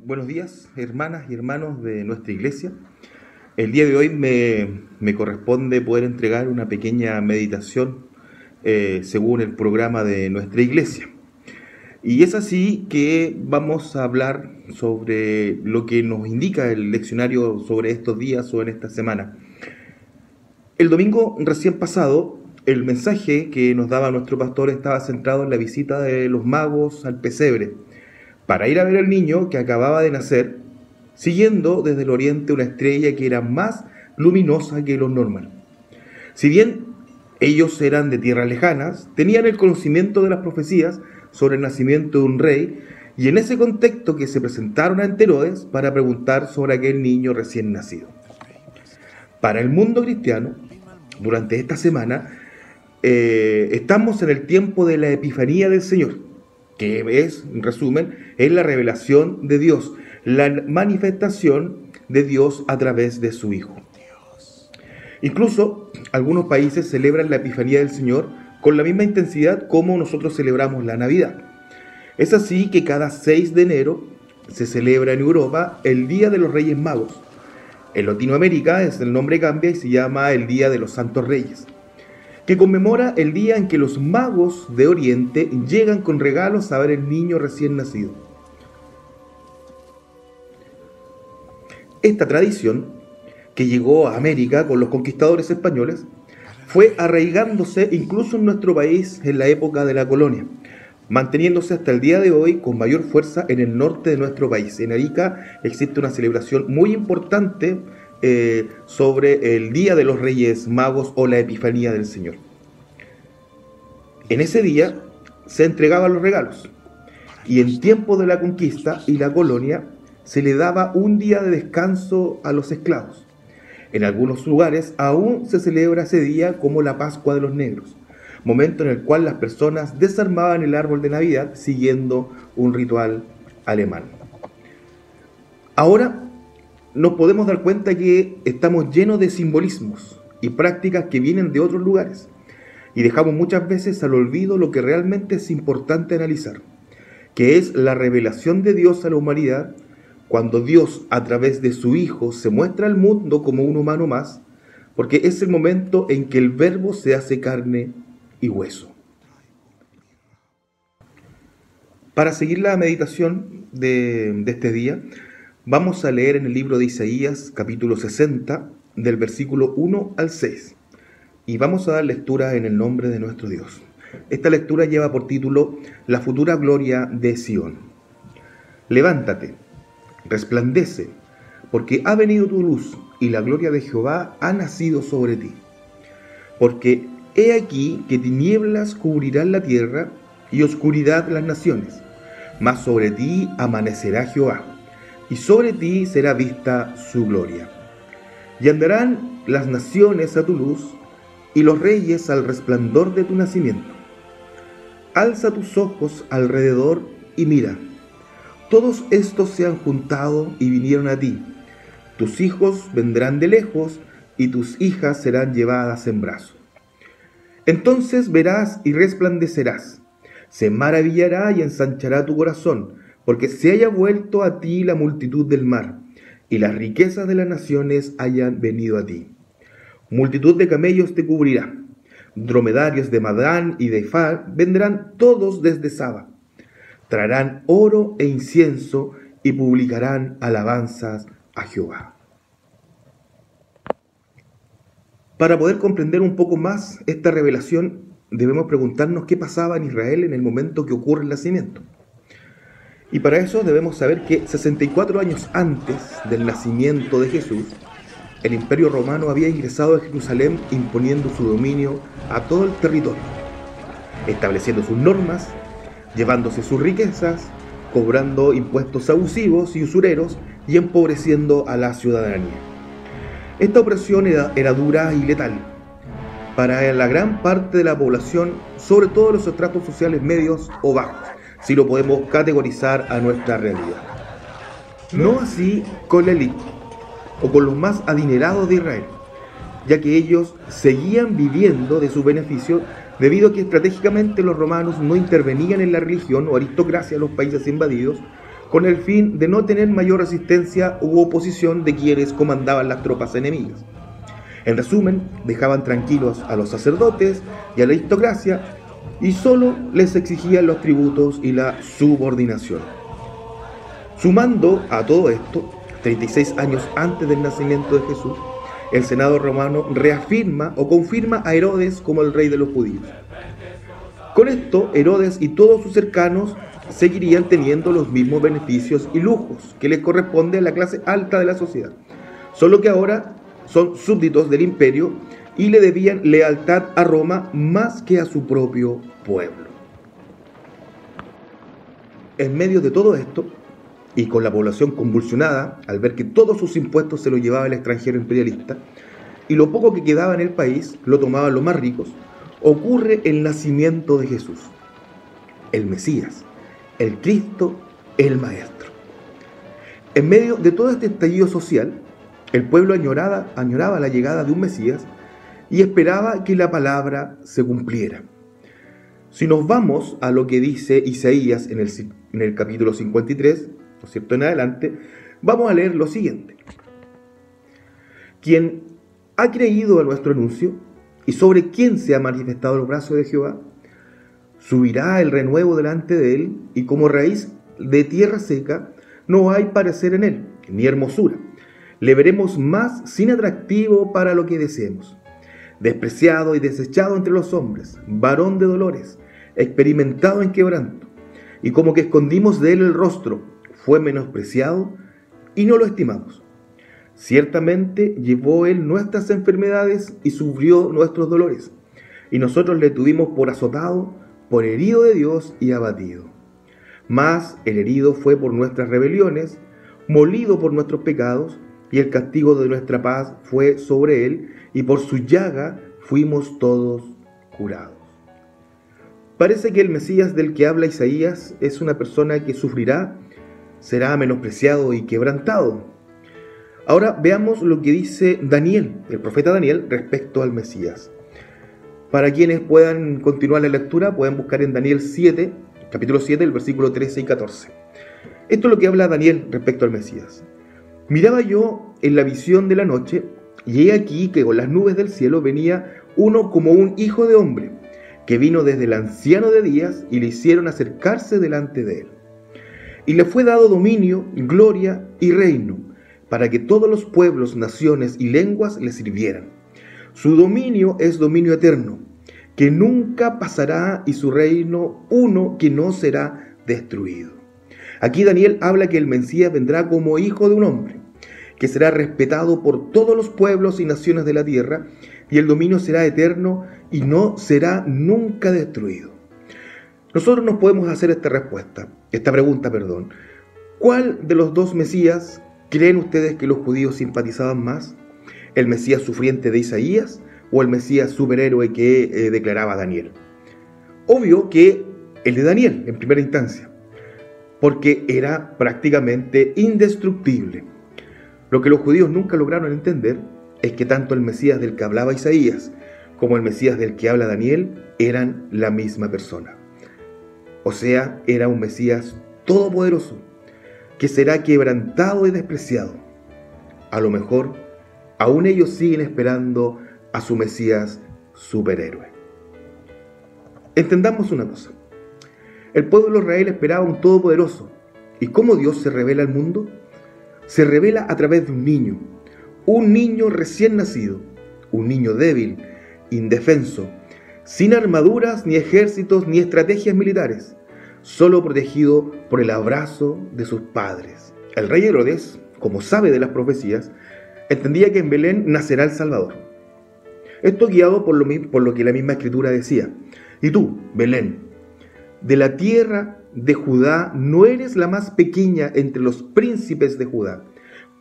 Buenos días, hermanas y hermanos de nuestra iglesia. El día de hoy me corresponde poder entregar una pequeña meditación según el programa de nuestra iglesia. Y es así que vamos a hablar sobre lo que nos indica el leccionario sobre estos días o en esta semana. El domingo recién pasado, el mensaje que nos daba nuestro pastor estaba centrado en la visita de los magos al pesebre, para ir a ver al niño que acababa de nacer, siguiendo desde el oriente una estrella que era más luminosa que lo normal. Si bien ellos eran de tierras lejanas, tenían el conocimiento de las profecías sobre el nacimiento de un rey, y en ese contexto que se presentaron ante Herodes para preguntar sobre aquel niño recién nacido. Para el mundo cristiano, durante esta semana, estamos en el tiempo de la Epifanía del Señor, que es, en resumen, es la revelación de Dios, la manifestación de Dios a través de su Hijo. Incluso algunos países celebran la Epifanía del Señor con la misma intensidad como nosotros celebramos la Navidad. Es así que cada 6 de enero se celebra en Europa el Día de los Reyes Magos. En Latinoamérica el nombre cambia y se llama el Día de los Santos Reyes, que conmemora el día en que los magos de Oriente llegan con regalos a ver el niño recién nacido. Esta tradición, que llegó a América con los conquistadores españoles, fue arraigándose incluso en nuestro país en la época de la colonia, manteniéndose hasta el día de hoy con mayor fuerza en el norte de nuestro país. En Arica existe una celebración muy importante sobre el Día de los Reyes Magos o la Epifanía del Señor. En ese día se entregaban los regalos, y en tiempo de la conquista y la colonia se le daba un día de descanso a los esclavos. En algunos lugares aún se celebra ese día como la Pascua de los Negros, momento en el cual las personas desarmaban el árbol de Navidad siguiendo un ritual alemán. Ahora nos podemos dar cuenta que estamos llenos de simbolismos y prácticas que vienen de otros lugares, y dejamos muchas veces al olvido lo que realmente es importante analizar, que es la revelación de Dios a la humanidad, cuando Dios a través de su Hijo se muestra al mundo como un humano más, porque es el momento en que el Verbo se hace carne y hueso. Para seguir la meditación de este día, vamos a leer en el libro de Isaías, capítulo 60, del versículo 1 al 6. Y vamos a dar lectura en el nombre de nuestro Dios. Esta lectura lleva por título La futura gloria de Sión. Levántate, resplandece, porque ha venido tu luz, y la gloria de Jehová ha nacido sobre ti. Porque he aquí que tinieblas cubrirán la tierra, y oscuridad las naciones, mas sobre ti amanecerá Jehová, y sobre ti será vista su gloria. Y andarán las naciones a tu luz, y los reyes al resplandor de tu nacimiento. Alza tus ojos alrededor y mira. Todos estos se han juntado y vinieron a ti. Tus hijos vendrán de lejos, y tus hijas serán llevadas en brazos. Entonces verás y resplandecerás. Se maravillará y ensanchará tu corazón, porque se haya vuelto a ti la multitud del mar, y las riquezas de las naciones hayan venido a ti. Multitud de camellos te cubrirá, dromedarios de Madán y de Efar vendrán todos desde Saba. Traerán oro e incienso y publicarán alabanzas a Jehová. Para poder comprender un poco más esta revelación, debemos preguntarnos qué pasaba en Israel en el momento que ocurre el nacimiento. Y para eso debemos saber que 64 años antes del nacimiento de Jesús, el Imperio Romano había ingresado a Jerusalén imponiendo su dominio a todo el territorio, estableciendo sus normas, llevándose sus riquezas, cobrando impuestos abusivos y usureros y empobreciendo a la ciudadanía. Esta opresión era dura y letal para la gran parte de la población, sobre todo los estratos sociales medios o bajos, si lo podemos categorizar a nuestra realidad. No así con la élite o con los más adinerados de Israel, ya que ellos seguían viviendo de su beneficio debido a que estratégicamente los romanos no intervenían en la religión o aristocracia de los países invadidos, con el fin de no tener mayor resistencia u oposición de quienes comandaban las tropas enemigas. En resumen, dejaban tranquilos a los sacerdotes y a la aristocracia y solo les exigían los tributos y la subordinación. Sumando a todo esto, 36 años antes del nacimiento de Jesús, el Senado romano reafirma o confirma a Herodes como el rey de los judíos. Con esto, Herodes y todos sus cercanos seguirían teniendo los mismos beneficios y lujos que les corresponde a la clase alta de la sociedad, solo que ahora son súbditos del imperio y le debían lealtad a Roma más que a su propio pueblo. En medio de todo esto, y con la población convulsionada al ver que todos sus impuestos se los llevaba el extranjero imperialista, y lo poco que quedaba en el país lo tomaban los más ricos, ocurre el nacimiento de Jesús, el Mesías, el Cristo, el Maestro. En medio de todo este estallido social, el pueblo añoraba la llegada de un Mesías y esperaba que la palabra se cumpliera. Si nos vamos a lo que dice Isaías en el capítulo 53, ¿no es cierto?, en adelante, vamos a leer lo siguiente. Quien ha creído a nuestro anuncio y sobre quien se ha manifestado el brazo de Jehová, subirá el renuevo delante de él, y como raíz de tierra seca no hay parecer en él, ni hermosura. Le veremos más sin atractivo para lo que deseemos. Despreciado y desechado entre los hombres, varón de dolores, experimentado en quebranto, y como que escondimos de él el rostro, fue menospreciado y no lo estimamos. Ciertamente llevó él nuestras enfermedades y sufrió nuestros dolores, y nosotros le tuvimos por azotado, por herido de Dios y abatido. Mas el herido fue por nuestras rebeliones, molido por nuestros pecados, y el castigo de nuestra paz fue sobre él, y por su llaga fuimos todos curados. Parece que el Mesías del que habla Isaías es una persona que sufrirá, será menospreciado y quebrantado. Ahora veamos lo que dice Daniel, el profeta Daniel, respecto al Mesías. Para quienes puedan continuar la lectura, pueden buscar en Daniel 7, capítulo 7, el versículo 13 y 14. Esto es lo que habla Daniel respecto al Mesías. Miraba yo en la visión de la noche, y he aquí que con las nubes del cielo venía uno como un hijo de hombre, que vino desde el anciano de días, y le hicieron acercarse delante de él. Y le fue dado dominio, gloria y reino, para que todos los pueblos, naciones y lenguas le sirvieran. Su dominio es dominio eterno, que nunca pasará, y su reino uno que no será destruido. Aquí Daniel habla que el Mesías vendrá como hijo de un hombre, que será respetado por todos los pueblos y naciones de la tierra, y el dominio será eterno y no será nunca destruido. Nosotros nos podemos hacer esta pregunta. ¿Cuál de los dos Mesías creen ustedes que los judíos simpatizaban más? ¿El Mesías sufriente de Isaías o el Mesías superhéroe que declaraba Daniel? Obvio que el de Daniel, en primera instancia, porque era prácticamente indestructible. Lo que los judíos nunca lograron entender es que tanto el Mesías del que hablaba Isaías como el Mesías del que habla Daniel eran la misma persona. O sea, era un Mesías todopoderoso, que será quebrantado y despreciado. A lo mejor, aún ellos siguen esperando a su Mesías superhéroe. Entendamos una cosa. El pueblo de Israel esperaba un todopoderoso. ¿Y cómo Dios se revela al mundo? Se revela a través de un niño recién nacido, un niño débil, indefenso, sin armaduras, ni ejércitos, ni estrategias militares, solo protegido por el abrazo de sus padres. El rey Herodes, como sabe de las profecías, entendía que en Belén nacerá el Salvador. Esto guiado por lo que la misma Escritura decía. Y tú, Belén, de la tierra de Judá, no eres la más pequeña entre los príncipes de Judá,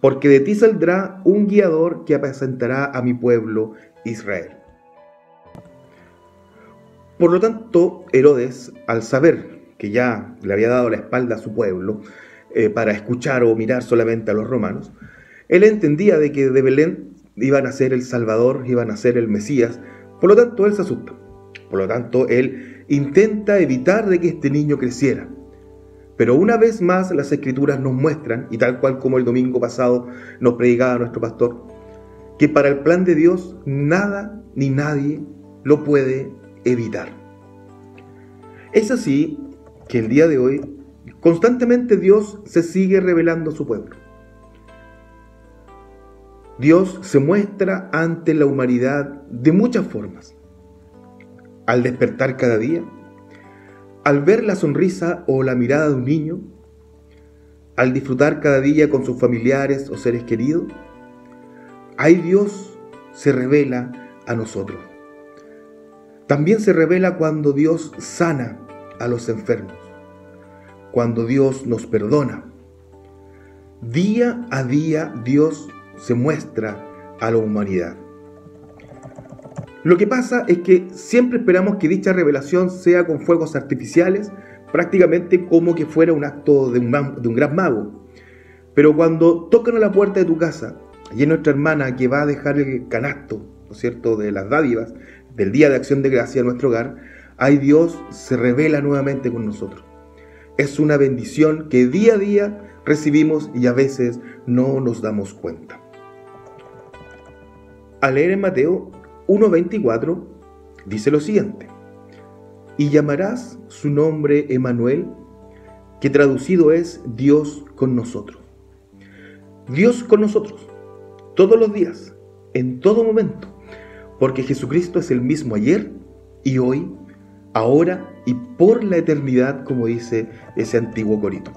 porque de ti saldrá un guiador que apacentará a mi pueblo Israel. Por lo tanto, Herodes, al saber que ya le había dado la espalda a su pueblo para escuchar o mirar solamente a los romanos, él entendía de que de Belén iba a nacer el Salvador, iba a nacer el Mesías. Por lo tanto, él se asusta. Por lo tanto, él intenta evitar de que este niño creciera. Pero una vez más las Escrituras nos muestran, y tal cual como el domingo pasado nos predicaba nuestro pastor, que para el plan de Dios nada ni nadie lo puede evitar. Es así que el día de hoy constantemente Dios se sigue revelando a su pueblo. Dios se muestra ante la humanidad de muchas formas. Al despertar cada día, al ver la sonrisa o la mirada de un niño, al disfrutar cada día con sus familiares o seres queridos, ahí Dios se revela a nosotros. También se revela cuando Dios sana a los enfermos, cuando Dios nos perdona. Día a día Dios se muestra a la humanidad. Lo que pasa es que siempre esperamos que dicha revelación sea con fuegos artificiales, prácticamente como que fuera un acto de un gran mago. Pero cuando tocan a la puerta de tu casa y es nuestra hermana que va a dejar el canasto, ¿no es cierto?, de las dádivas del Día de Acción de Gracia a nuestro hogar, ahí Dios se revela nuevamente con nosotros. Es una bendición que día a día recibimos y a veces no nos damos cuenta. Al leer en Mateo 1:24 dice lo siguiente: y llamarás su nombre Emmanuel, que traducido es Dios con nosotros. Dios con nosotros, todos los días, en todo momento, porque Jesucristo es el mismo ayer y hoy, ahora y por la eternidad, como dice ese antiguo corito.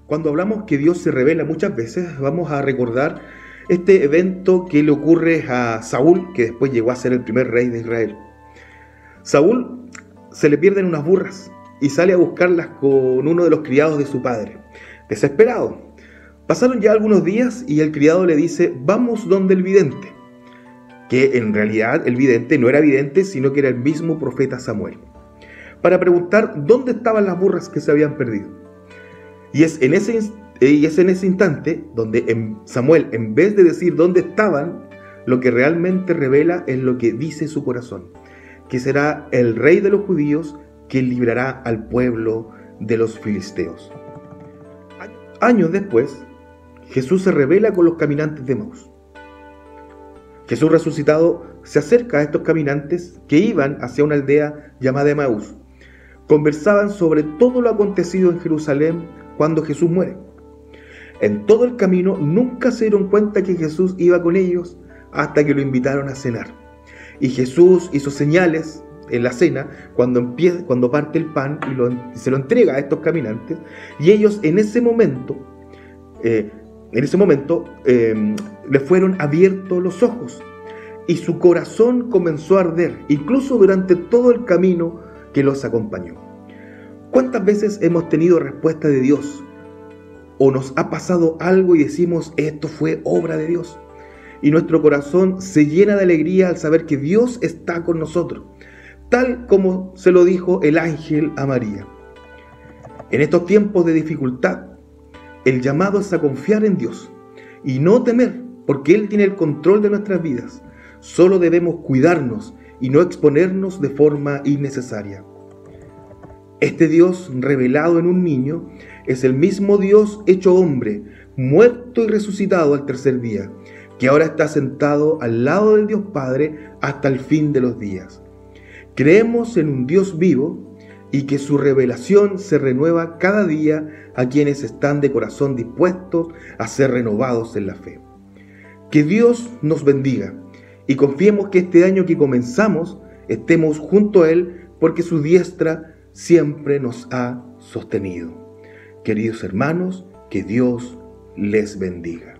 Cuando hablamos que Dios se revela muchas veces, vamos a recordar este evento que le ocurre a Saúl, que después llegó a ser el primer rey de Israel. Saúl se le pierden unas burras y sale a buscarlas con uno de los criados de su padre, desesperado. Pasaron ya algunos días y el criado le dice: vamos donde el vidente, que en realidad el vidente no era vidente, sino que era el mismo profeta Samuel, para preguntar dónde estaban las burras que se habían perdido. Y es en ese instante donde Samuel, en vez de decir dónde estaban, lo que realmente revela es lo que dice su corazón, que será el rey de los judíos que librará al pueblo de los filisteos. Años después, Jesús se revela con los caminantes de Emaús. Jesús resucitado se acerca a estos caminantes que iban hacia una aldea llamada Emaús. Conversaban sobre todo lo acontecido en Jerusalén cuando Jesús muere. En todo el camino nunca se dieron cuenta que Jesús iba con ellos hasta que lo invitaron a cenar. Y Jesús hizo señales en la cena cuando parte el pan y se lo entrega a estos caminantes. Y ellos en ese momento le fueron abiertos los ojos y su corazón comenzó a arder, incluso durante todo el camino que los acompañó. ¿Cuántas veces hemos tenido respuesta de Dios? ¿O nos ha pasado algo y decimos, esto fue obra de Dios? Y nuestro corazón se llena de alegría al saber que Dios está con nosotros, tal como se lo dijo el ángel a María. En estos tiempos de dificultad, el llamado es a confiar en Dios y no temer, porque Él tiene el control de nuestras vidas. Solo debemos cuidarnos y no exponernos de forma innecesaria. Este Dios revelado en un niño es el mismo Dios hecho hombre, muerto y resucitado al tercer día, que ahora está sentado al lado del Dios Padre hasta el fin de los días. Creemos en un Dios vivo y que su revelación se renueva cada día a quienes están de corazón dispuestos a ser renovados en la fe. Que Dios nos bendiga y confiemos que este año que comenzamos estemos junto a Él, porque su diestra siempre nos ha sostenido. Queridos hermanos, que Dios les bendiga.